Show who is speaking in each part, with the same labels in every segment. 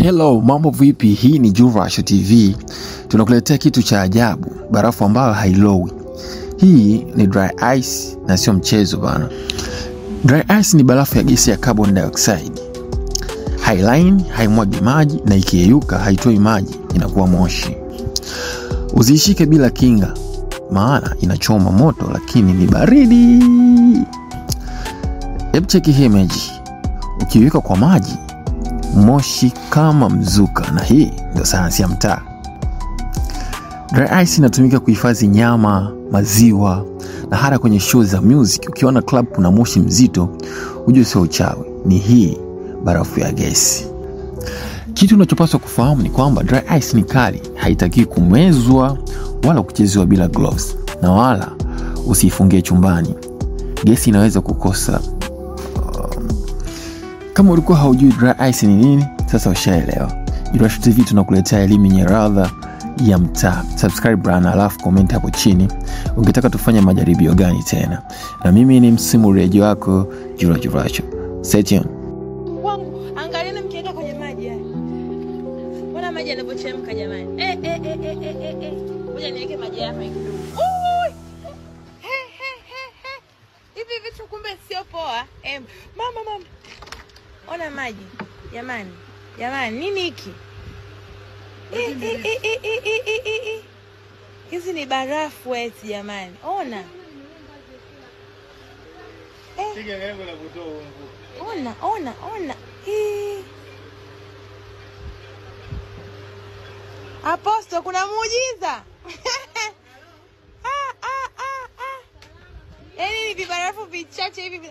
Speaker 1: Hello, mambo vipi? Hii ni Jurasho TV. Tunakuletea kitu cha ajabu, barafu ambayo hailowi. Hii ni dry ice na sio mchezo bana. Dry ice ni barafu ya gesi ya carbon dioxide. Hailaini, haimwagi maji na ikiyeyuka haitoi maji, inakuwa moshi. Usiishike bila kinga, maana inachoma moto lakini ni baridi. Hebu cheki hii image. Ukiweka kwa maji, moshi kama mzuka, na hii ndio sayansi ya mtaa. Dry ice inatumika kuhifadhi nyama, maziwa na hata kwenye show za music. Ukiona club kuna moshi mzito, ujue sio uchawi, ni hii barafu ya gesi. Kitu unachopaswa kufahamu ni kwamba dry ice ni kali, haitaki kumezwa wala kuchezewa bila gloves, na wala usiifungie chumbani. Gesi inaweza kukosa. Kama ulikuwa haujui dry ice ni nini, sasa ushaelewa. Jurasho TV tunakuletea elimu yenye ladha ya mtaa. Subscribe bana, alafu comment hapo chini ungetaka tufanye majaribio gani tena. Na mimi ni msimuliaji wako Jurasho. Stay tuned.
Speaker 2: Wangu, angalieni mkiweka kwenye maji haya. Mbona maji yanapochemka jamani? Ngoja niweke maji hapa kidogo. Ui! Hivi vitu kumbe sio poa. Mama. Ona maji. Jamani, nini hiki? Hizi ni barafu eti jamani. Ona. Ona. Aposto, kuna muujiza. Yaani ni vibarafu vichache hivi.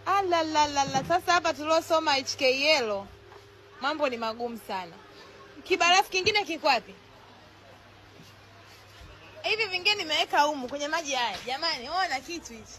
Speaker 2: Alalala. Sasa hapa tuliosoma HKL mambo ni magumu sana. Kibarafu kingine kiko wapi? Hivi vingine nimeweka humu kwenye maji haya. Jamani, ona kitu hichi.